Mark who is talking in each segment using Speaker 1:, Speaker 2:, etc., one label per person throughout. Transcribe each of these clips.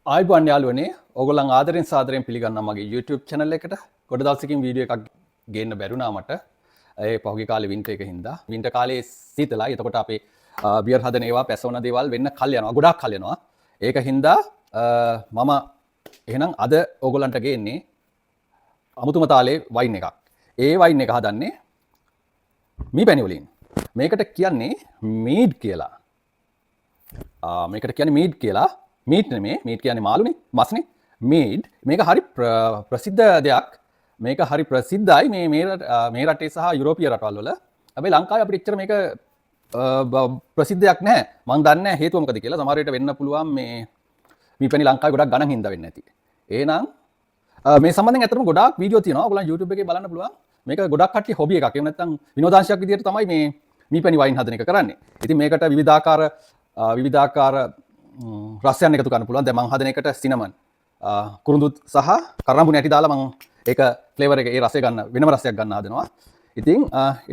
Speaker 1: ආයිබෝන් යාළුවනේ ඔයගොල්ලන් ආදරෙන් සාදරයෙන් පිළිගන්නවා මගේ YouTube channel එකට. ගොඩ දවසකින් වීඩියෝ එකක් ගේන්න බැරුණා මට. ඒ පහුගිය කාලේ වින්ටර් එක හින්දා. වින්ටර් කාලේ සීතලයි. එතකොට අපේ බියර් හදන ඒවා පැසවන දේවල් වෙන්න කල් යනවා. ගොඩාක් කල් යනවා. ඒක හින්දා මම එහෙනම් අද ඔයගොල්ලන්ට ගේන්නේ අමුතුම තාලේ වයින් එකක්. ඒ වයින් එක හදන්නේ මීපැණි වලින්. මේකට කියන්නේ මීඩ් කියලා. මේකට කියන්නේ මීඩ් කියලා. මීට් නෙමේ, මීට් කියන්නේ මාළුනේ, මස්නේ. මීඩ් මේක හරි ප්‍රසිද්ධ දෙයක්. මේක හරි ප්‍රසිද්ධයි මේ රටේ සහ යුරෝපීය රටවල් වල. හැබැයි ලංකාවේ අපිට එච්චර මේක ප්‍රසිද්ධයක් නැහැ. මම දන්නේ නැහැ හේතුව මොකද කියලා. සමහර විට වෙන්න පුළුවන් මේ මීපැණි ලංකාවේ ගොඩක් ගණන් හින්දා වෙන්නේ නැති. එහෙනම් මේ සම්බන්ධයෙන් ඇත්තටම ගොඩාක් වීඩියෝ තියෙනවා. ඔයගොල්ලන් YouTube එකේ බලන්න පුළුවන්. මේක ගොඩක් කට්ටිය හොබි එකක්. එහෙම නැත්නම් විනෝදාංශයක් විදිහට තමයි මේ මීපැණි වයින් හදන එක කරන්නේ. ඉතින් මේකට විවිධාකාර රසයන් එකතු කරන්න පුළුවන්. දැන් මම හදන එකට සිනමන් කුරුඳුත් සහ කරනඹු නැටි දාලා මම ඒක ෆ්ලේවර් එක ඒ රසය ගන්න වෙනම රසයක් ගන්න හදනවා. ඉතින්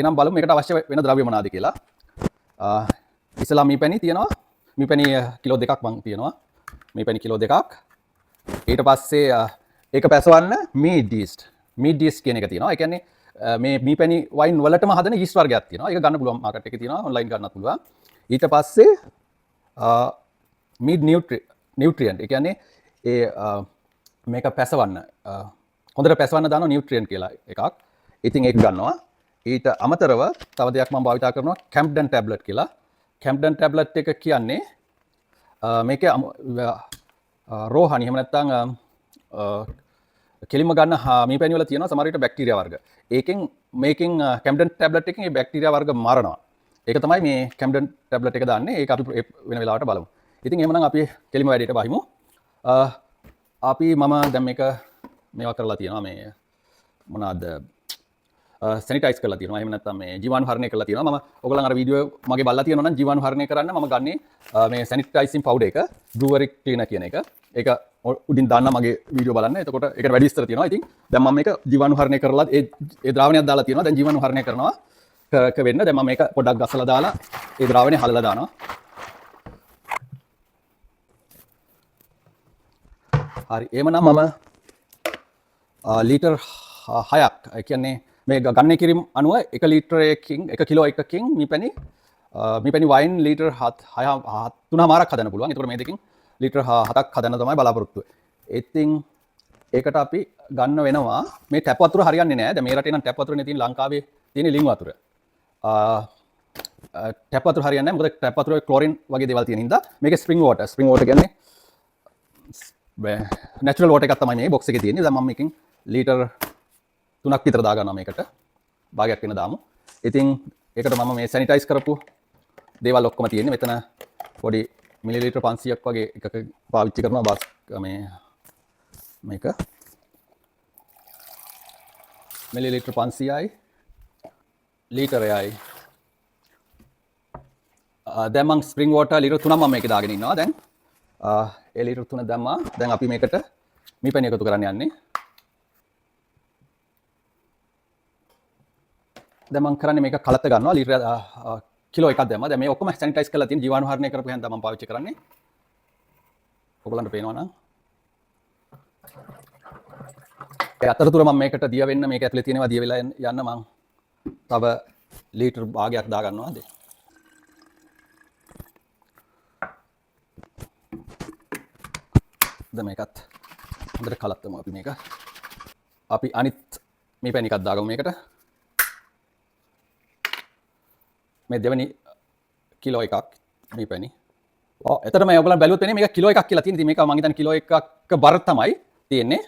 Speaker 1: එනම් බලමු මේකට අවශ්‍ය වෙන ද්‍රව්‍ය මොනවාද කියලා. ඉස්සලා මීපැණි තියෙනවා. මීපැණි කිලෝ 2ක් මම තියෙනවා. මීපැණි කිලෝ 2ක්. ඊට පස්සේ ඒක පැසවන්න මීඩ් යීස්ට් කියන එක තියෙනවා. ඒ කියන්නේ මේ මීපැණි වයින් වලටම හදන යීස්ට් වර්ගයක් තියෙනවා. ඒක ගන්න පුළුවන් මාකට් එකේ තියෙනවා. ඔන්ලයින් ගන්නත් පුළුවන්. ඊට පස්සේ මීඩ් නියුට්‍රියන්ට්. ඒ කියන්නේ මේක පැසවන්න හොඳට පැසවන්න දාන නියුට්‍රියන්ට් කියලා එකක්. ඉතින් ඒක ගන්නවා. ඊට අමතරව තව දෙයක් මම භාවිතා කරනවා කැම්ප්ඩන් ටැබ්ලට් කියලා. කැම්ප්ඩන් ටැබ්ලට් එක කියන්නේ මේකේ රෝහණි එහෙම නැත්නම් කෙලින්ම ගන්න මීපැණි වල තියෙනවා සමහර විට බැක්ටීරියා වර්ග. මේකෙන් කැම්ප්ඩන් ටැබ්ලට් එකෙන් මේ බැක්ටීරියා වර්ග මරනවා. ඒක තමයි මේ කැම්ප්ඩන් ටැබ්ලට් එක දාන්නේ. ඒක අපි වෙන වෙලාවට බලමු. ඉතින් එහෙමනම් අපි කෙලිම වැඩේට බහිමු. මම දැන් මේවා කරලා තියෙනවා මේ මොනවාද සැනිටයිස් කරලා තියෙනවා. එහෙම නැත්නම් මේ ජීවාණුහරණය කරලා තියෙනවා. මම ඔයගොල්ලන් අර වීඩියෝ මගේ බලලා තියෙනවා නම් ජීවාණුහරණය කරන්න මම ගන්නේ මේ සැනිටයිසින් පවුඩර් එක බ්‍රූවරි ක්ලීනර් කියන එක. ඒක උඩින් දාන්න මගේ වීඩියෝ බලන්න. එතකොට ඒකට වැඩි විස්තර තියෙනවා. ඉතින් දැන් මම මේක ජීවාණුහරණය කරලා ඒ ද්‍රාවණයක් දාලා තියෙනවා. දැන් ජීවාණුහරණය කරනවා වෙන්න. දැන් මම මේක පොඩ්ඩක් ගසලා දාලා ඒ ද්‍රාවණය හලලා දානවා. හරි එහෙමනම් මම ලීටර් 6ක් ඒ කියන්නේ මේ ගන්නේ කිරීම අනුව 1 ලීටරයකින් 1 කිලෝ එකකින් මීපැණි වයින් ලීටර් 3මාරක් හදන්න පුළුවන්. ඒකට මේ දෙකෙන් ලීටර් 7ක් හදන්න තමයි බලාපොරොත්තු වෙන්නේ. ඉතින් ඒකට අපි ගන්න වෙනවා මේ ටැප් වතුර හරියන්නේ නැහැ. දැන් මේ රටේ නම් ටැප් වතුරනේ තියෙන ලංකාවේ තියෙන ලිං වතුර. ටැප් වතුර හරියන්නේ නැහැ. මොකද ටැප් වතුරේ ක්ලෝරින් වගේ දේවල් තියෙන හින්දා මේක ස්ප්‍රින්ග් වෝටර් කියන්නේ නැචරල් වෝටර් එකක් තමයි මේ බොක්ස් එකේ තියෙන්නේ. දැන් මම මේකෙන් ලීටර් 3ක් විතර දා ගන්නවා මේකට. භාගයක් වෙන දාමු. ඉතින් ඒකට මම මේ සැනිටයිස් කරපු දේවල් ඔක්කොම තියෙන්නේ. මෙතන පොඩි මිලිලීටර් 500ක් වගේ එකක පාවිච්චි කරනවා මේක මිලිලීටර් 500යි ලීටරයයි. දැන් මම ස්ප්‍රින්ග් වෝටර් ලීටර් 3ක් මම මේකේ දාගෙන ඉන්නවා. දැන් ඒ ලීටර් 3 දැම්මා. දැන් අපි මේකට මීපැණි එකතු කරන්න යන්නේ. දැන් මම කරන්නේ මේක කලත ගන්නවා. ලීටර් කිලෝ එකක් දැම්මා. දැන් මේ ඔක්කොම සැනිටයිස් කරලා තියෙන ජීවාණුහරණය කරපු හැන්දා මම පාවිච්චි කරන්නේ. ඔයගොල්ලන්ට පේනවා නම්. ඒ අතරතුර මම මේකට දිය වෙන්න මේක ඇතුලේ තියෙනවා දිය වෙලා යන්න මම තව ලීටර් භාගයක් දා ගන්නවා. දැන් මේකත් හොඳට කලත්තමු අපි මේක. අපි අනිත් මීපැණි එකක් දාගමු මේකට. මේ දෙවෙනි කිලෝ එකක් මීපැණි. එතනම ඔයගොල්ලන් බැලුවොත් එන්නේ මේක කිලෝ එකක් කියලා තියෙන. ඉතින් මේක මම හිතන්නේ කිලෝ එකක බර තමයි තියෙන්නේ.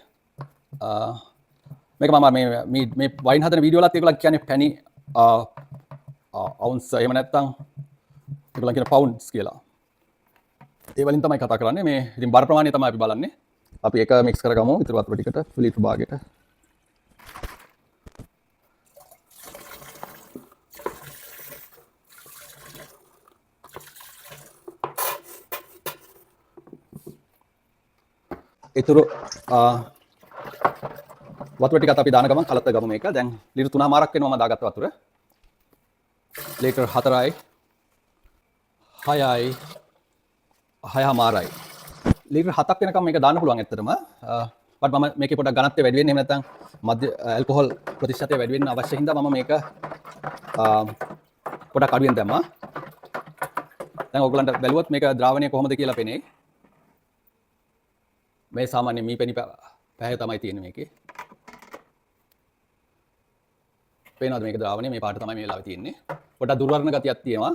Speaker 1: මේක මම මේ වයින් හදන වීඩියෝ වලත් ඒගොල්ලන් කියන්නේ පැණි අවුන්ස් එහෙම නැත්නම් ඒගොල්ලන් කියන පවුන්ඩ්ස් කියලා. ඒ වලින් තමයි කතා කරන්නේ. මේ ඉතින් බර ප්‍රමාණය තමයි අපි බලන්නේ. අපි ඒක මික්ස් කරගමු ඉතුරු වතුර ටිකට ලීටර් භාගයට. ඉතුරු වතුර ටිකත් අපි දාන ගමන් කලත ගමු මේක. දැන් ලීටර් 3මාරක් වෙනවා මම දාගත්ත වතුර. ලීටර් 4යි 6යි 6මාරයි ලීටර් 7ක් වෙනකම් මේක දාන්න පුළුවන් ඇත්තටම. බට් මම මේකේ පොඩක් ඝනත්වය වැඩි වෙන්නේ එහෙම නැත්නම් මධ්‍ය ඇල්කොහොල් ප්‍රතිශතය වැඩි වෙන්න අවශ්‍ය හින්දා මම මේක පොඩක් අඩුවෙන් දැම්මා. දැන් ඔයගලන්ට බැලුවොත් මේක ද්‍රාවණය කොහොමද කියලා පෙනේ. මේ සාමාන්‍ය මීපැණි පැහැය තමයි තියෙන්නේ මේකේ. පේනවද මේක ද්‍රාවණය මේ පාට තමයි මේ වෙලාවේ තියෙන්නේ. පොඩක් දුර්වර්ණ ගතියක් තියෙනවා.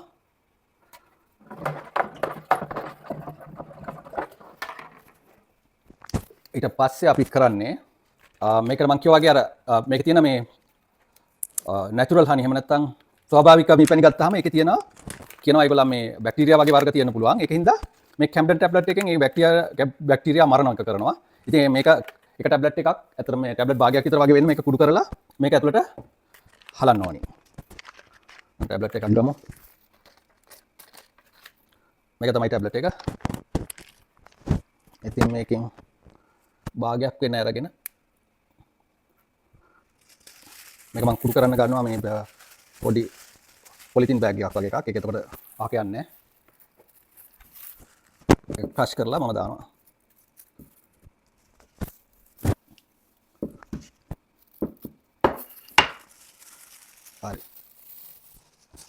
Speaker 1: ඊට පස්සේ අපි කරන්නේ මේකට මම කිව්වා වගේ අර මේක තියෙන මේ නැචරල් හනි එහෙම නැත්නම් ස්වාභාවික මීපැණි ගත්තාම ඒකේ තියෙනවා කියනවා ඒගොල්ලන් මේ බැක්ටීරියා වගේ වර්ග තියෙන්න පුළුවන්. ඒකින්ද මේ කැම්ඩන් ටැබ්ලට් එකෙන් මේ බැක්ටීරියා මරණ එක කරනවා. ඉතින් මේක එක ටැබ්ලට් එකක් අතර මේ ටැබ්ලට් භාගයක් විතර වගේ වෙන මේක කුඩු කරලා මේක ඇතුළට හලන්න ඕනි. ටැබ්ලට් එකක් ගමු. මේක තමයි ටැබ්ලට් එක. ඉතින් මේකෙන් භාගයක් වෙන අරගෙන මේක මම කුඩු කරන්න ගන්නවා මේ පොඩි පොලිතින් බෑග් එකක් වගේ එකක්. ඒක එතකොට ආක යන්නේ නැහැ. ක්‍රෂ් කරලා මම දානවා. හරි.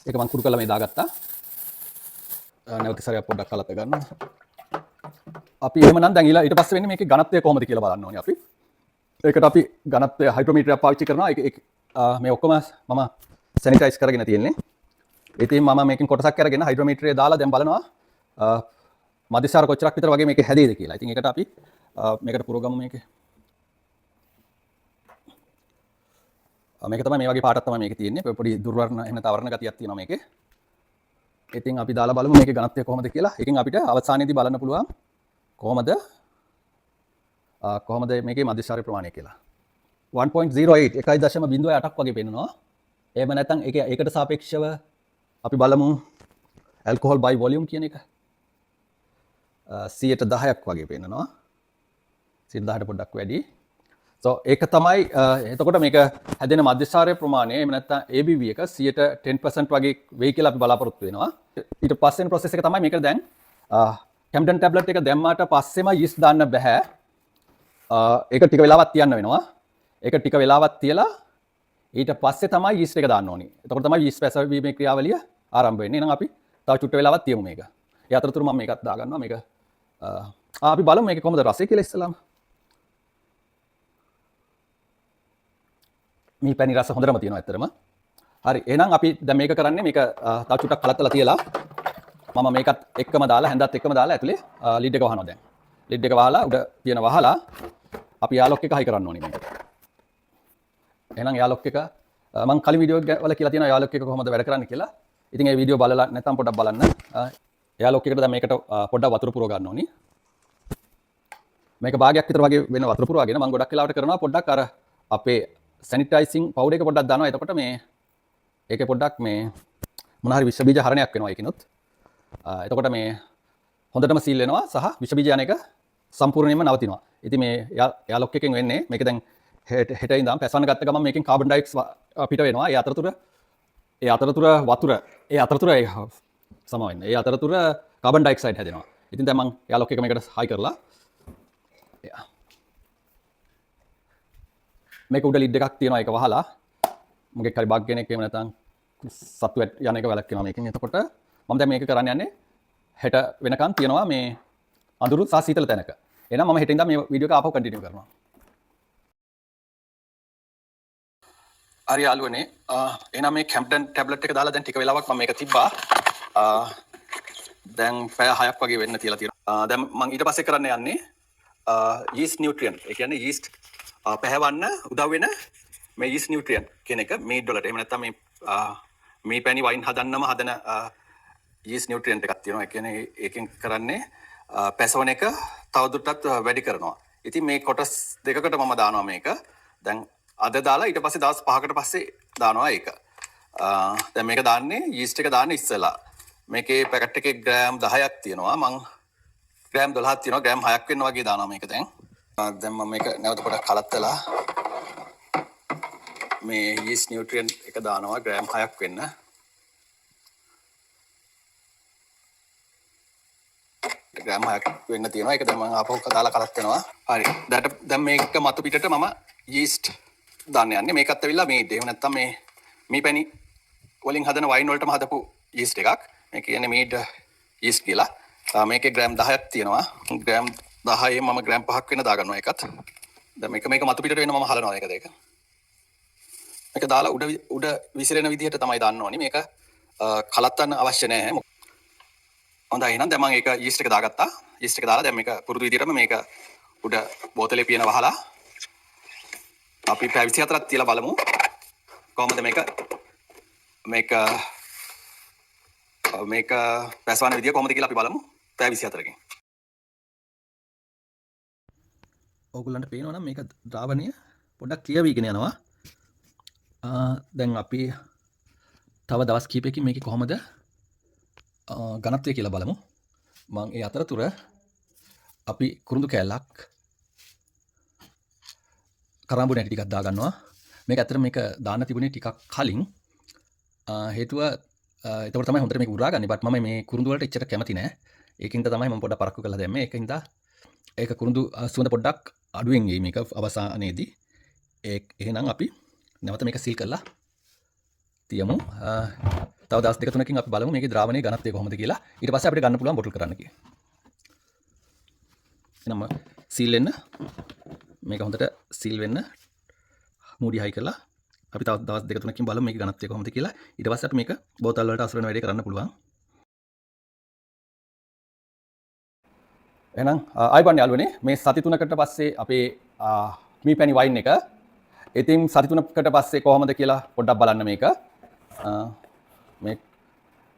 Speaker 1: ඒක මම කුඩු කරලා මේ දාගත්තා. නැවත සැරයක් පොඩ්ඩක් කලත ගන්න. අපි එහෙමනම් දැන් ඊට පස්සේ වෙන්නේ මේකේ ඝනත්වය කොහොමද කියලා බලන්න ඕනේ අපි. ඒකට අපි ඝනත්වය හයිඩ්‍රෝමීටරයක් පාවිච්චි කරනවා. ඒක මේ ඔක්කොම මම සැනිටයිස් කරගෙන තියෙන්නේ. ඉතින් මම මේකෙන් කොටසක් අරගෙන හයිඩ්‍රෝමීටරේ දාලා දැන් බලනවා මධ්‍යස්ථාර කොච්චරක් විතර වගේ මේක හැදෙයිද කියලා. ඉතින් ඒකට අපි මේකට පුරවගමු මේකේ. මේක තමයි මේ වගේ පාටක් තමයි මේකේ තියෙන්නේ. පොඩි දුර්වර්ණ එහෙම නැත්නම් වර්ණ ගතියක් තියෙනවා මේකේ. ඉතින් අපි දාලා බලමු මේකේ ඝනත්වය කොහොමද කියලා. ඒකෙන් අපිට අවසානයේදී බලන්න පුළුවන් කොහොමද මේකේ මධ්‍යස්ථාර ප්‍රමාණය කියලා. 1.08 1.08ක් වගේ පෙන්නනවා. එහෙම නැත්නම් ඒකට සාපේක්ෂව අපි බලමු ඇල්කොහොල් බයි වොලියුම් කියන එක 10ක් වගේ පෙන්නනවා. 10ට පොඩ්ඩක් වැඩි. so ඒක තමයි එතකොට මේක හැදෙන මධ්‍යස්ථාරයේ ප්‍රමාණය එහෙම නැත්නම් ABV එක 10% වගේ වෙයි කියලා අපි බලාපොරොත්තු වෙනවා. ඊට පස්සේන process එක තමයි මේක දැන් කැම්ඩන් ටැබ්ලට් එක දැම්මාට පස්සෙම යීස්ට් දාන්න බෑ. ඒක ටික වෙලාවක් තියන්න වෙනවා. ඒක ටික වෙලාවක් තියලා ඊට පස්සේ තමයි යීස්ට් එක දාන්න ඕනේ. එතකොට තමයි යීස්ට් පැසවීමේ ක්‍රියාවලිය ආරම්භ වෙන්නේ. එහෙනම් අපි තව චුට්ට වෙලාවක් තියමු මේක. ඒ අතරතුර මම මේකත් දාගන්නවා. මේක අපි බලමු මේක කොහොමද රසය කියලා ඉස්සලාම. මේ පැණි රස හොඳටම තියෙනවා ඇත්තටම. හරි. එහෙනම් අපි දැන් මේක කරන්නේ මේක තව චුට්ටක් කලත්තලා තියලා මම මේකත් එක්කම දාලා හැන්දත් එක්කම දාලා ඇතුලේ ලිඩ් එක වහනවා දැන්. ලිඩ් එක වහලා උඩ තියෙන වහලා අපි යාලොක් එක හයි කරන්න ඕනේ මේකට. එහෙනම් යාලොක් එක මම කලින් වීඩියෝ වල කියලා තියෙනවා යාලොක් එක කොහොමද වැඩ කරන්නේ කියලා. ඉතින් ඒ වීඩියෝ බලලා නැත්නම් පොඩ්ඩක් බලන්න. යාලොක් එකට දැන් මේකට පොඩ්ඩක් වතුර පුරව ගන්න ඕනේ. මේක භාගයක් විතර වගේ වෙන වතුර පුරවගෙන මම ගොඩක් වෙලාවට කරනවා පොඩ්ඩක් අර අපේ සැනිටයිසින් පවුඩර් එක පොඩ්ඩක් දානවා. එතකොට මේ ඒකේ පොඩ්ඩක් මේ මොන හරි විෂ බීජ හරණයක් වෙනවා ඒකිනුත්. එතකොට මේ හොඳටම සීල් වෙනවා සහ විෂ බීජ යන එක සම්පූර්ණයෙන්ම නවතිනවා. ඉතින් මේ යාලොක් එකෙන් වෙන්නේ මේක දැන් හෙට ඉඳන් පැසවන්න ගත්ත ගමන් මේකෙන් කාබන් ඩයොක්සයිඩ් පිට වෙනවා. ඒ අතරතුර වතුර ඒ අතරතුර කාබන් ඩයොක්සයිඩ් හැදෙනවා. ඉතින් දැන් මම යාලොක් එක මේකට හයි කරලා මේක උඩ ලිඩ් එකක් තියෙනවා ඒක වහලා මොකෙක් හරි බග් කෙනෙක් එහෙම නැත්නම් සත්තු යන එක වැළක්වනවා මේකෙන්. එතකොට මම දැන් මේක කරන්න යන්නේ හෙට වෙනකන් තියනවා මේ අඳුරු සහ සීතල තැනක. එහෙනම් මම හෙට ඉඳන් මේ වීඩියෝ එක ආපහු කන්ටිනියු කරනවා. හරි යාළුවනේ එහෙනම් මේ කැම්ප්ටන් ටැබ්ලට් එක දාලා දැන් ටික වෙලාවක් මම මේක තිබ්බා. දැන් පැය 6ක් වගේ වෙන්න තියලා තියෙනවා. දැන් මම ඊට පස්සේ කරන්න යන්නේ යීස්ට් නියුට්‍රියන්ට්. ඒ කියන්නේ යීස්ට් පැහැවන්න උදව් වෙන මේ යීස්ට් නියුට්‍රියන්ට් කියන එක මීඩ් වලට. එහෙම නැත්නම් මේ පැණි වයින් හදන්නම හදන යීස්ට් නියුට්‍රියන්ට් එකක් තියෙනවා. ඒ කියන්නේ ඒකෙන් කරන්නේ පැසවන එක තවදුරටත් වැඩි කරනවා. ඉතින් මේ කොටස් දෙකකට මම දානවා මේක. දැන් අද දාලා ඊට පස්සේ දවස් 5කට පස්සේ දානවා ඒක. දැන් මේක දාන්නේ යීස්ට් එක දාන්නේ ඉස්සෙල්ලා. මේකේ පැකට් එකේ ග්‍රෑම් 10ක් තියෙනවා. මං ග්‍රෑම් 12ක් තියෙනවා. ග්‍රෑම් 6ක් වෙන්න වගේ දානවා මේක දැන්. දැන් මම මේක නැවත පොඩක් කලත්තලා මේ යීස්ට් නියුට්‍රියන්ට් එක දානවා ග්‍රෑම් 6ක් වෙන්න. ග්‍රෑම් 6ක් වෙන්න තියෙනවා. ඒක දැන් මම ආපහු දාලා කලක් වෙනවා. හරි. දැන් මේක මතු පිටට මම යීස්ට් දාන්න යන්නේ. මේකත් ඇවිල්ලා මේ එහෙම නැත්නම් මේ පැණි වලින් හදන වයින් වලටම හදපු යීස්ට් එකක්. මේ කියන්නේ මීඩ් යීස්ට් කියලා. මේකේ ග්‍රෑම් 10ක් තියෙනවා. ග්‍රෑම් 10න් මම ග්‍රෑම් 5ක් වෙන දාගන්නවා ඒකත්. දැන් මේක මතු පිටට වෙන මම හලනවා ඒක දෙක. මේක දාලා උඩ විසිරෙන විදිහට තමයි දාන්න ඕනේ. මේක කලත්තන්න අවශ්‍ය නැහැ. හොඳයි එහෙනම් දැන් මම ඒක යීස්ට් එක දාගත්තා. යීස්ට් එක දාලා දැන් මේක පුරුදු විදිහටම මේක උඩ බෝතලේ පියන වහලා අපි පැය 24ක් තියලා බලමු. කොහොමද මේක පැසවන විදිය කොහොමද කියලා අපි බලමු. පැය 24කින්. ඕගොල්ලන්ට පේනවා නම් මේක ද්‍රාවණය පොඩ්ඩක් ක්ලියර් වීගෙන යනවා. දැන් අපි තව දවස් කීපයකින් මේකේ කොහොමද ඝනත්වය කියලා බලමු. මම ඒ අතරතුර අපි කුරුඳු කෑල්ලක් කරාඹු නැටි ටිකක් දාගන්නවා. මේක ඇත්තට මේක දාන්න තිබුණේ ටිකක් කලින්. හේතුව එතකොට තමයි හොඳට මේක උරාගන්නේ. බට් මම මේ කුරුඳු වලට එච්චර කැමති නෑ. ඒකින්ද තමයි මම පොඩ්ඩක් පරක්කු කරලා දැම්මේ. ඒකින්ද ඒක කුරුඳු සුවඳ පොඩ්ඩක් අඩුවෙන් එයි මේක අවසානයේදී. එහෙනම් අපි නැවත මේක සීල් කරලා තියමු. තව දවස් දෙක තුනකින් අපි බලමු මේකේ ද්‍රාවණයේ ඝනත්වය කොහොමද කියලා. ඊට පස්සේ අපිට ගන්න පුළුවන් බොටල් කරන්න කියලා. එහෙනම් සීල් වෙන්න මේක හොඳට සීල් වෙන්න මූඩි හයි කරලා අපි තව දවස් දෙක තුනකින් බලමු මේකේ ඝනත්වය කොහොමද කියලා. ඊට පස්සේ අපි මේක බෝතල් වලට අසුරන වැඩේ කරන්න පුළුවන්. එහෙනම් ආයිබන් යාළුවනේ මේ සති 3කට පස්සේ අපේ මී පැණි වයින් එක ඉතින් සති 3කට පස්සේ කොහොමද කියලා පොඩ්ඩක් බලන්න මේක.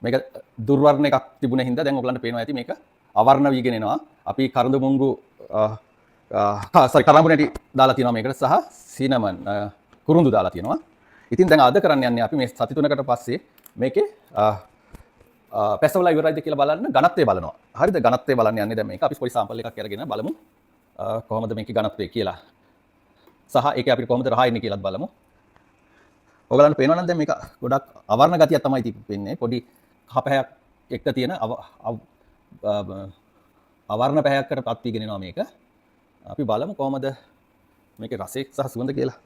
Speaker 1: මේක දුර්වර්ණ එකක් තිබුණේ හින්දා දැන් ඔයගලන්ට පේනවා ඇති මේක අවර්ණ වීගෙන එනවා. අපි කරඬු මුංගු කරාඹු නැටි දාලා තියෙනවා මේකට සහ සිනමන් කුරුඳු දාලා තියෙනවා. ඉතින් දැන් අද කරන්න යන්නේ අපි මේ සති 3කට පස්සේ මේකේ පැසවලා ඉවරයිද කියලා බලන්න ඝනත්වය බලනවා. හරිද? ඝනත්වය බලන්න යන්නේ දැන් මේක අපි පොඩි සාම්පල් එකක් අරගෙන බලමු. කොහොමද මේකේ ඝනත්වය කියලා. සහ ඒකේ අපිට කොහොමද රහ එන්නේ කියලාත් බලමු. ඔයගලන්ට පේනවා නම් දැන් මේක ගොඩක් අවර්ණ ගතියක් තමයි තිබෙන්නේ. පොඩි කහ පැහැයක් එක්ක තියෙන අවර්ණ පැහැයකට පත් වීගෙන එනවා මේක. අපි බලමු කොහොමද මේකේ රසය සහ සුවඳ කියලා.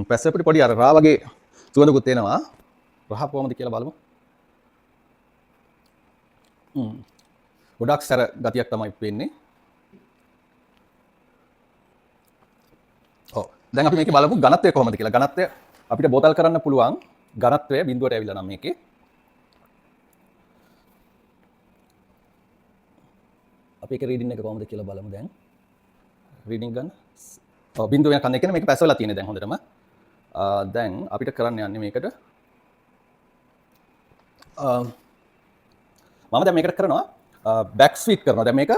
Speaker 1: පැසෙපිට පොඩි අර රා වගේ සුවඳකුත් එනවා. රහ කොහොමද කියලා බලමු. ගොඩක් සැර ගතියක් තමයි වෙන්නේ. දැන් අපි මේකේ බලමු ඝනත්වය කොහොමද කියලා. ඝනත්වය අපිට බෝතල් කරන්න පුළුවන්. ඝනත්වය බිඳුවට ඇවිල්ලා නම් මේකේ. අපි ඒකේ රීඩින් එක කොහොමද කියලා බලමු දැන්. රීඩින් ගන්න. ඔව් බිඳුව වෙනකන් එකනේ මේක පැසවලා තියෙන්නේ දැන් හොඳටම. දැන් අපිට කරන්න යන්නේ මේකට. මම දැන් මේකට කරනවා බෑක් ස්වීට් කරනවා. දැන් මේක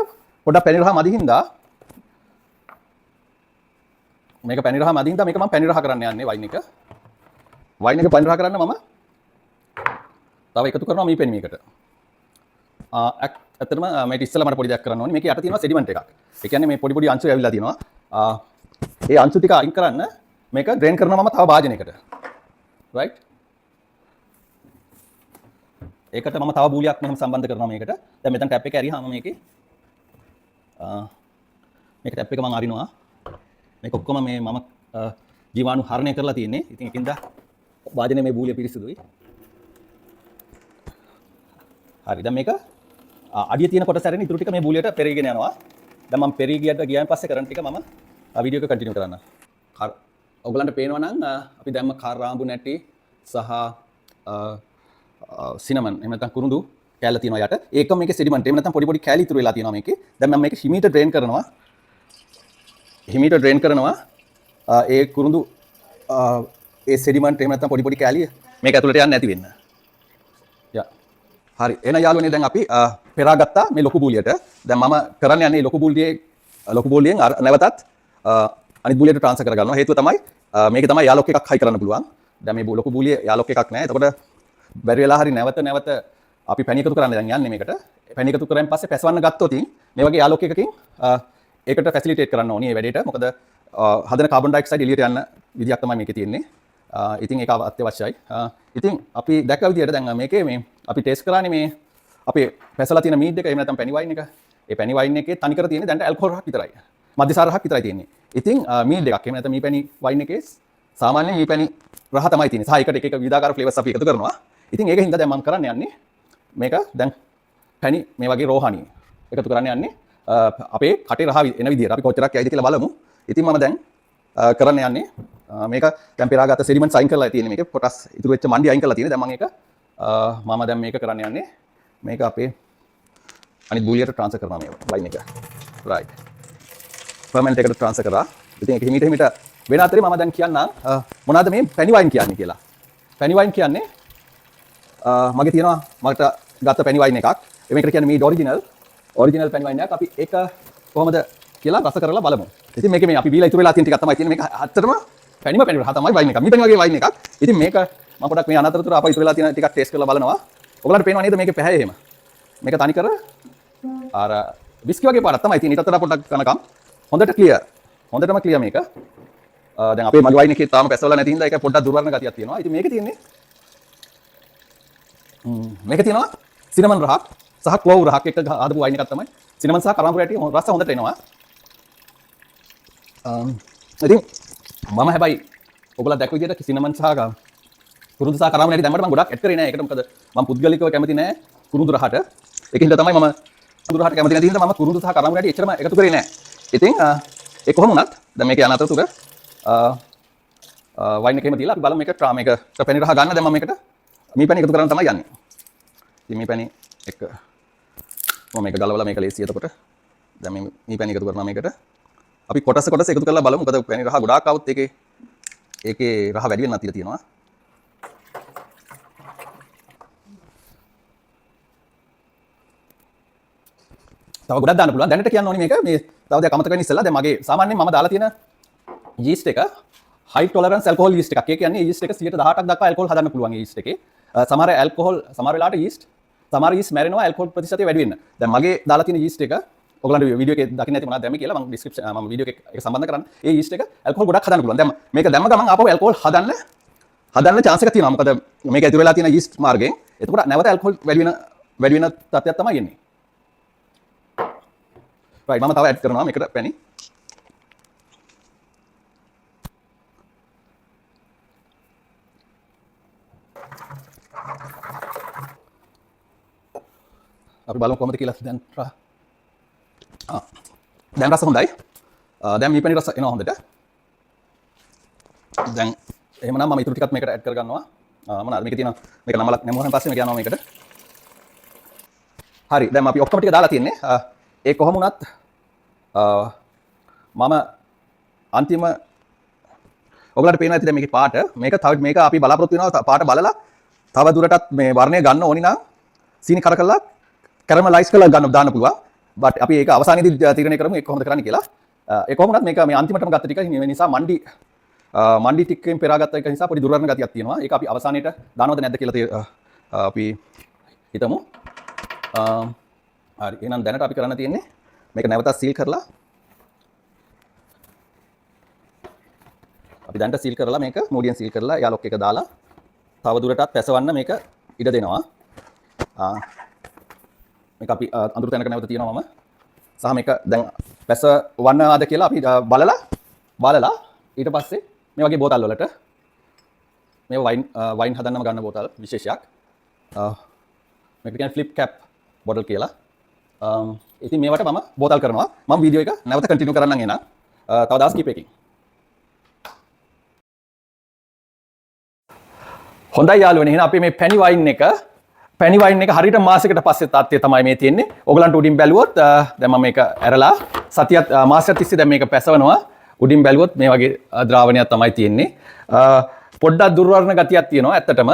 Speaker 1: පොඩ්ඩක් පැණි රහ මදි හින්දා මේක පැණි රහ මදි හින්දා මේක මම පැණි රහ කරන්න යන්නේ වයින් එක. වයින් එක පැණි රහ කරන්න මම තව එකතු කරනවා මේ පැණි මේකට. ඇත්තටම මේක ඉස්සෙල්ලා මට පොඩි දෙයක් කරන්න ඕනේ. මේකේ යට තියෙනවා සෙඩිමන්ට් එකක්. ඒ කියන්නේ මේ පොඩි අංශු ඇවිල්ලා තියෙනවා. ඒ අංශු ටික අයින් කරන්න මේක ඩ්‍රේන් කරනවා මම තව භාජනයකට. රයිට්? ඒකට මම තව බූලියක් මෙහෙම සම්බන්ධ කරනවා මේකට. දැන් මෙතන ටැප් එක ඇරියාම මේකේ මේක ටැප් එක මම අරිනවා. මේක ඔක්කොම මේ මම ජීවාණු හරණය කරලා තියෙන්නේ. ඉතින් ඒකින්ද වාදනයේ මේ බූලිය පිරිසිදුයි. හරි. දැන් මේක අඩිය තියෙන කොටස ඇරෙන ඉතුරු ටික මේ බූලියට පෙරීගෙන යනවා. දැන් මම පෙරී ගියාන් පස්සේ කරන ටික මම වීඩියෝ එක කන්ටිනියු කරන්න. ඔයගලන්ට පේනවා නම් අපි දැම්ම කරාඹු නැටි සහ සිනමන් එහෙම නැත්නම් කුරුඳු කැල්ල තියෙනවා යට. ඒක මේකේ සෙඩිමන්ට් එහෙම නැත්නම් පොඩි කැලි ඉතුරු වෙලා තියෙනවා මේකේ. දැන් මම මේක හිමීට ඩ්‍රේන් කරනවා. හිමීට ඩ්‍රේන් කරනවා ඒ කුරුඳු ඒ සෙඩිමන්ට් එහෙම නැත්නම් පොඩි කැලි මේක ඇතුළට යන්නේ නැති වෙන්න. යා. හරි. එහෙනම් යාළුවනේ දැන් අපි පෙරාගත්තා මේ ලොකු බූලියට. දැන් මම කරන්න යන්නේ ලොකු බූලියෙන් නැවතත් අනිත් බූලියට ට්‍රාන්ස්ෆර් කරගන්නවා. හේතුව තමයි මේකේ තමයි යාලොක් එකක් හයි කරන්න පුළුවන්. දැන් මේ ලොකු බූලියේ යාලොක් එකක් නැහැ. එතකොට බැරි වෙලා හරි නැවත අපි පැණි එකතු කරන්න දැන් යන්නේ මේකට. පැණි එකතු කරාන් පස්සේ පැසවන්න ගත්තොත් මේ වගේ යාලොක් එකකින් ඒකට ෆැසිලිටේට් කරන්න ඕනේ මේ වැඩේට. මොකද හදන කාබන් ඩයොක්සයිඩ් එළියට යන විදියක් තමයි මේකේ තියෙන්නේ. ඉතින් ඒක අත්‍යවශ්‍යයි. ඉතින් අපි දැක්ක විදියට දැන් මේකේ මේ අපි ටෙස්ට් කරානේ මේ අපේ පැසලා තියෙන මීඩ් එක එහෙම නැත්නම් පැණි වයින් එක. ඒ පැණි වයින් එකේ තනිකර තියෙන්නේ දැන්ට ඇල්කොහොල් රහක් විතරයි. මධ්‍යසාර රහක් විතරයි තියෙන්නේ. ඉතින් මීඩ් එකක් එහෙම නැත්නම් මේ පැණි වයින් එකේ සාමාන්‍යයෙන් මේ පැණි රහ තමයි තියෙන්නේ. සහ එකට එක එක විවිධාකාර ෆ්ලේවර්ස් අපි එකතු කරනවා. ඉතින් ඒක හින්දා දැන් මම කරන්න යන්නේ මේක දැන් පැණි මේ වගේ රෝහණි එකතු කරන්න යන්නේ අපේ කටේ රහ එන විදියට. අපි කොච්චරක් යයිද කියලා බලමු. ඉතින් මම දැන් කරන්න යන්නේ මේක දැන් පෙරාගත සෙඩිමන්ට්ස් අයින් කරලා තියෙන්නේ මේකේ පොටස් ඉතුරු වෙච්ච මණ්ඩි අයින් කරලා තියෙන්නේ. දැන් මම ඒක මම දැන් මේක කරන්න යන්නේ මේක අපේ අනිත් බූලියට ට්‍රාන්ස්ෆර් කරනවා මේක වයින් එක. රයිට්. ෆර්මන්ට් එකට ට්‍රාන්ස්ෆර් කරා. ඉතින් ඒක හිමිට වෙන අතරේ මම දැන් කියන්නම් මොනවද මේ පැණි වයින් කියන්නේ කියලා. පැණි වයින් කියන්නේ මගේ තියෙනවා මට ගත්ත පැණි වයින් එකක්. මේකට කියන්නේ මේ ඔරිජිනල් පැණි වයින් එකක්. අපි ඒක කොහොමද කියලා රස කරලා බලමු. ඉතින් මේකේ මේ අපි බීලා ඉතුරු වෙලා තියෙන ටිකක් තමයි තියෙන්නේ. මේක ඇත්තටම පැණිම පැණි රහ තමයි වයින් එකක්. මේ පැණි වගේ වයින් එකක්. ඉතින් මේක මම පොඩක් මේ අනතරතුර අපා ඉතුරු වෙලා තියෙන ටිකක් ටේස්ට් කරලා බලනවා. ඔයගලන්ට පේනව නේද මේකේ පැහැ එහෙම. මේක තනි කර අර විස්කි වගේ පාටක් තමයි තියෙන්නේ. ඊටත් වඩා පොඩ්ඩක් කනකම් හොඳට ක්ලියර්. හොඳටම ක්ලියර් මේක. දැන් අපේ මගේ වයින් එකේ තාම පැසවලා නැති හින්දා ඒක පොඩ්ඩක් දුර්වර්ණ ගතියක් තියෙනවා. ඉතින් මේකේ තියෙන්නේ මේක තියෙනවා සිනමන් රහක් සහ ක්ලෝව් රහක් එක හදපු වයින් එකක් තමයි. සිනමන් සහ කරාඹු රැටි රස හොඳට එනවා. ඉතින් මම හැබැයි ඔයගොල්ලෝ දැක්ක විදිහට සිනමන් සහ කුරුඳු සහ කරාඹු රැටි දැම්මට මම ගොඩක් ඇඩ් කරේ නෑ. ඒකට මොකද මම පුද්ගලිකව කැමති නෑ කුරුඳු රහට. ඒකින්ද තමයි මම කුරුඳු රහට කැමති නැති හින්දා මම කුරුඳු සහ කරාඹු රැටි එච්චරම එකතු කරේ නෑ. ඉතින් ඒ කොහොම වුණත් දැන් මේක යන අතරතුර වයින් එකේම තියලා අපි බලමු මේක පැණි රහ ගන්න. දැන් මම මේකට මේ පැණි එකතු කරන්න තමයි යන්නේ. ඉතින් මේ පැණි එක මම මේක ගලවලා මේක ලේසියි. එතකොට දැන් මේ පැණි එකතු කරනවා මේකට. අපි කොටස එකතු කරලා බලමු. මොකද පැණි රහ ගොඩාක් આવුත් ඒකේ රහ වැඩි වෙන්නත් ඉඩ තියෙනවා. තව ගොඩක් දාන්න පුළුවන්. දැනට කියන්න ඕනේ මේක මේ තව දෙයක් අමතක වෙන්න ඉස්සෙල්ලා දැන් මගේ සාමාන්‍යයෙන් මම දාලා තියෙන යීස්ට් එක high tolerance alcohol yeast එකක්. ඒ කියන්නේ යීස්ට් එක 118ක් දක්වා ඇල්කොහොල් හදන්න පුළුවන් ඒ යීස්ට් එකේ. සමහර වෙලාවට සමහර යීස්ට් මැරෙනවා ඇල්කොහොල් ප්‍රතිශතය වැඩි වෙන්න. දැන් මගේ දාලා තියෙන යීස්ට් එක ඔයගලන්ට වීඩියෝ එකේ දකින්න ඇති මොනවද දැම්මේ කියලා මම මම වීඩියෝ එක සම්බන්ධ කරන්න. ඒ යීස්ට් එක ඇල්කොහොල් ගොඩක් හදන්න පුළුවන්. දැන් මේක දැම්ම ගමන් ආපහු ඇල්කොහොල් හදන්න chance එකක් තියෙනවා. මොකද මේක ඇතුළේ වෙලා තියෙන යීස්ට් මාර්ගයෙන්. එතකොට නැවත ඇල්කොහොල් වැඩි වෙන තත්ත්වයක් තමයි එන්නේ. right මම තව ඇඩ් කරනවා මේකට පැණි. අපි බලමු කොහොමද කියලා. දැන් රස හොඳයි. දැන් මේ පැණි රස එනවා හොඳට. දැන් එහෙමනම් මම ඊටු ටිකක් මේකට ඇඩ් කරගන්නවා. මොනවාද මේකේ තියෙන මේක නමලක් නැමුවාන් පස්සේ මේක යනවා මේකට. හරි. දැන් අපි ඔක්කොම ටික දාලා තියන්නේ. ඒ කොහොම වුණත් මම අන්තිම ඔයගලන්ට පේනවා ඇති දැන් මේකේ පාට මේක අපි බලාපොරොත්තු වෙනවා පාට බලලා තව දුරටත් මේ වර්ණය ගන්න ඕනි නම් සීනි කර කරලා කැරමලයිස් කරලා දාන්න පුළුවන්. බට් අපි ඒක අවසානයේදී තීරණය කරමු ඒක කොහොමද කරන්න කියලා. ඒ කොහොම වුණත් මේක මේ අන්තිමටම ගත්ත ටික නිසා මණ්ඩි ටිකෙන් පෙරාගත්ත එක නිසා පොඩි දුර්වර්ණ ගතියක් තියෙනවා. ඒක අපි අවසානයේට දානවද නැද්ද කියලා අපි හිතමු. හරි. එහෙනම් දැනට අපි කරන්න තියෙන්නේ මේක නැවත සීල් කරලා අපි දැන්ට සීල් කරලා මේක මෝඩියෙන් සීල් කරලා යා ලොක් එක දාලා තව දුරටත් පැසවන්න මේක ඉඩ දෙනවා. මේක අපි අඳුර තැනක නැවත තියනවා මම. සහ මේක දැන් පැසවන්නවාද කියලා අපි බලලා ඊට පස්සේ මේ වගේ බෝතල් වලට මේ වයින් හදන්නම ගන්න බෝතල් විශේෂයක්. මේක කියන්නේ ෆ්ලිප් කැප් බොටල් කියලා. ඉතින් මේවට මම බෝතල් කරනවා. මම වීඩියෝ එක නැවත කන්ටිනියු කරන්නම් එනවා. තව දවස් කිහිපයකින්. හොඳයි යාළුවනේ. එහෙනම් අපි මේ පැණි වයින් එක හරියට මාසයකට පස්සේ තාත්තේ තමයි මේ තියෙන්නේ. ඔයගලන්ට උඩින් බැලුවොත් දැන් මම මේක ඇරලා සතියක් මාසයක් තිස්සේ දැන් මේක පැසවනවා. උඩින් බැලුවොත් මේ වගේ ද්‍රාවණයක් තමයි තියෙන්නේ. පොඩ්ඩක් දුර්වර්ණ ගතියක් තියෙනවා ඇත්තටම.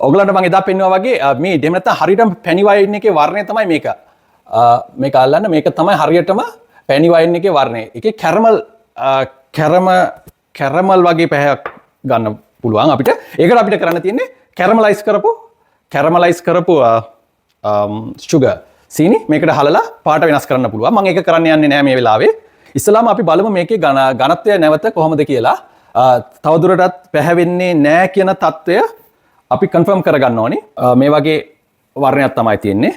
Speaker 1: ඔයගලන්ට මම එදා පෙන්වුවා වගේ මේ දෙම නැත්නම් හරියටම පැණි වයින් එකේ වර්ණය තමයි මේක. මේක අල්ලන්න මේක තමයි හරියටම පැණි වයින් එකේ වර්ණය. ඒකේ කැරමල් වගේ පැහැයක් ගන්න පුළුවන් අපිට. ඒකට අපිට කරන්න තියෙන්නේ කැරමලයිස් කරපු sugar සීනි මේකට හලලා පාට වෙනස් කරන්න පුළුවන්. මම ඒක කරන්න යන්නේ නැහැ මේ වෙලාවේ. ඉස්සලාම අපි බලමු මේකේ ඝනත්වය නැවත කොහොමද කියලා. තවදුරටත් පැහැවෙන්නේ නැහැ කියන తত্ত্বය අපි කන්ෆර්ම් කරගන්න ඕනේ. මේ වගේ වර්ණයක් තමයි තියෙන්නේ.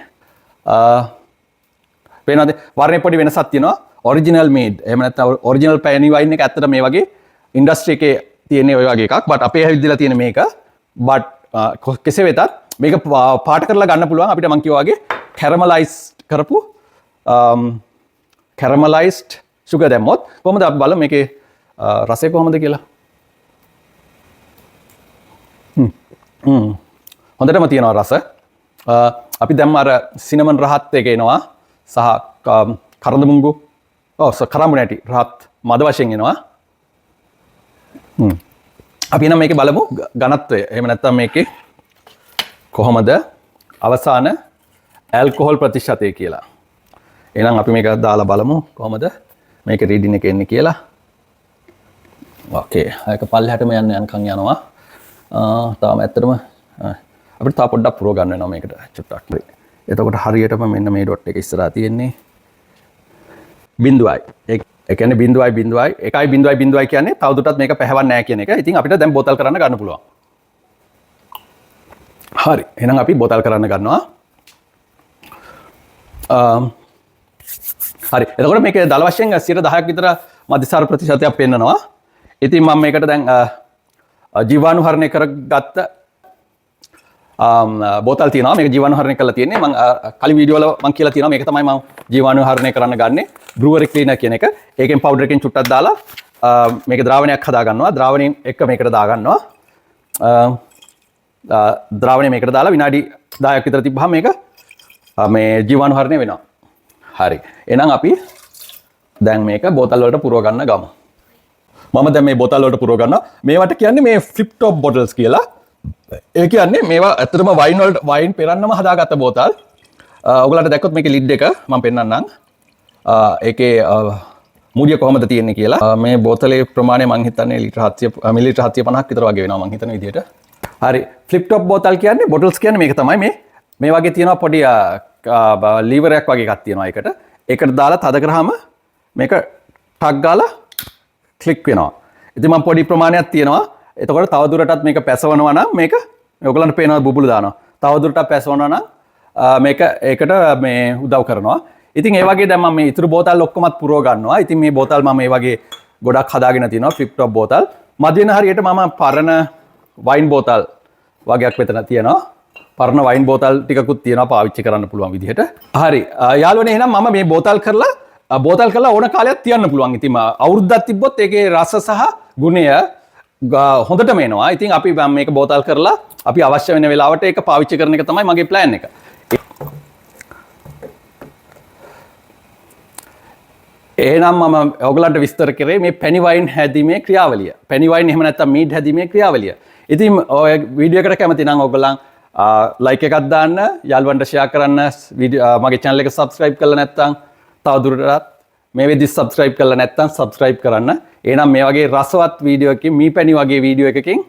Speaker 1: පේනවාද? වර්ණේ පොඩි වෙනසක් තියෙනවා. Original made. එහෙම නැත්නම් ඔරිජිනල් පැණි වයින් එක ඇත්තට මේ වගේ ඉන්ඩස්ට්‍රි එකේ තියෙන ඔය වගේ එකක්. බට් අපේ හැවිදලා තියෙන මේක. බට් කෙසේ වෙතත් මේක පාට කරලා ගන්න පුළුවන් අපිට මං කිව්වා වගේ කැරමලයිස් කරපු කැරමලයිස්ඩ් සුගර් දැම්මොත් කොහොමද අපි බලමු මේකේ රසය කොහොමද කියලා. හොඳටම තියෙනවා රස. අපි දැම්ම අර සිනමන් රහත් එක එනවා සහ කරඳ මුංගු කරඹු නැටි රහත් මද වශයෙන් එනවා. අපි නම් මේකේ බලමු ඝනත්වය. එහෙම නැත්නම් මේකේ කොහොමද අවසාන ඇල්කොහොල් ප්‍රතිශතය කියලා. එහෙනම් අපි මේක දාලා බලමු කොහොමද මේකේ රීඩින් එක එන්නේ කියලා. ඕකේ. ඒක පල්ලෙහාටම යනකම් යනවා. තාම ඇත්තටම අපිට තා පොඩ්ඩක් පුරව ගන්න වෙනවා මේකට චුට්ටක්. එතකොට හරියටම මෙන්න මේ ඩොට් එක ඉස්සරහා තියෙන්නේ බිඳුවයි. ඒ කියන්නේ බිඳුවයි 1.0 කියන්නේ තවදුරටත් මේක පැහැවන්නේ නැහැ කියන එක. ඉතින් අපිට දැන් බෝතල් කරන්න ගන්න පුළුවන්. හරි. එහෙනම් අපි බෝතල් කරන්න ගන්නවා. හරි. එතකොට මේකේ දල වශයෙන් 10% විතර මධ්‍යස්ථාර ප්‍රතිශතයක් පෙන්නනවා. ඉතින් මම මේකට දැන් ජීවාණුහරණය කරගත්ත බෝතල් තියෙනවා. මේක ජීවාණුහරණය කරලා තියෙන්නේ. මම කලින් වීඩියෝ වල මම කියලා තියෙනවා මේක තමයි මම ජීවාණුහරණය කරන්න ගන්නෙ. බ්‍රූවරි ක්ලීනර් කියන එක. ඒකෙන් පවුඩර් එකකින් චුට්ටක් දාලා මේක ද්‍රාවණයක් හදා ගන්නවා. ද්‍රාවණයෙන් එක්ක මේකට දා ගන්නවා. ද්‍රාවණය මේකට දාලා විනාඩි 10ක් විතර තිබ්බහම මේක මේ ජීවාණුහරණය වෙනවා. හරි. එහෙනම් අපි දැන් මේක බෝතල් වලට පුරව ගන්න ගමු. මම දැන් මේ බෝතල් වලට පුරව ගන්නවා. මේවට කියන්නේ මේ ෆ්ලිප් ටොප් බොටල්ස් කියලා. ඒ කියන්නේ මේවා ඇත්තටම වයින් පෙරන්නම හදාගත්ත බෝතල්. ඔයගලන්ට දැක්කොත් මේකේ ලිඩ් එක මම පෙන්නන්නම්. ඒකේ මූඩිය කොහොමද තියෙන්නේ කියලා. මේ බෝතලේ ප්‍රමාණය මම හිතන්නේ මිලිලිටර් 750ක් විතර වගේ වෙනවා මම හිතන විදිහට. හරි. ෆ්ලිප් ටොප් බෝතල් කියන්නේ බොටල්ස් කියන්නේ මේක තමයි මේ වගේ තියෙනවා පොඩි ලීවරයක් වගේ එකක් තියෙනවා ඒකට. ඒකට දාලා තද කරාම මේක ටක් ගාලා ක්ලික් වෙනවා. ඉතින් මම පොඩි ප්‍රමාණයක් තියෙනවා. එතකොට තව දුරටත් මේක පැසවනවා නම් මේක ඔයගලන්ට පේනවා බුබුලු දානවා. තව දුරටත් පැසවනවා නම් මේක ඒකට මේ උදව් කරනවා. ඉතින් ඒ වගේ දැන් මම මේ ඉතුරු බෝතල් ඔක්කොමත් පුරව ගන්නවා. ඉතින් මේ බෝතල් මම මේ වගේ ගොඩක් හදාගෙන තියෙනවා ෆ්ලිප් ටොප් බෝතල්. මදි වෙන හරියට මම පරණ වයින් බෝතල් වගේක් මෙතන තියෙනවා. පරණ වයින් බෝතල් ටිකකුත් තියෙනවා පාවිච්චි කරන්න පුළුවන් විදිහට. හරි. යාළුවනේ එහෙනම් මම මේ බෝතල් කරලා ඕන කාලයක් තියන්න පුළුවන්. ඉතින් අවුරුද්දක් තිබ්බොත් ඒකේ රස සහ ගුණය හොඳටම එනවා. ඉතින් අපි මේක බෝතල් කරලා අපි අවශ්‍ය වෙන වෙලාවට ඒක පාවිච්චි කරන එක තමයි මගේ ප්ලෑන් එක. එහෙනම් මම ඔයගලන්ට විස්තර කරේ මේ පැණි වයින් හැදීමේ ක්‍රියාවලිය. පැණි වයින් එහෙම නැත්නම් මීඩ් හැදීමේ ක්‍රියාවලිය. ඉතින් ඔය වීඩියෝ එකට කැමති නම් ඔයගලන් ලයික් එකක් දාන්න, යාළුවන්ට ෂෙයා කරන්න, මගේ channel එක subscribe කරලා නැත්නම් තවදුරටත් මේ වෙද්දි subscribe කරලා නැත්නම් subscribe කරන්න. එහෙනම් මේ වගේ රසවත් වීඩියෝ එකකින් මී පැණි වගේ වීඩියෝ එකකින්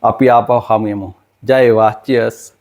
Speaker 1: අපි ආපහු හමු යමු. ජය වේවා. cheers.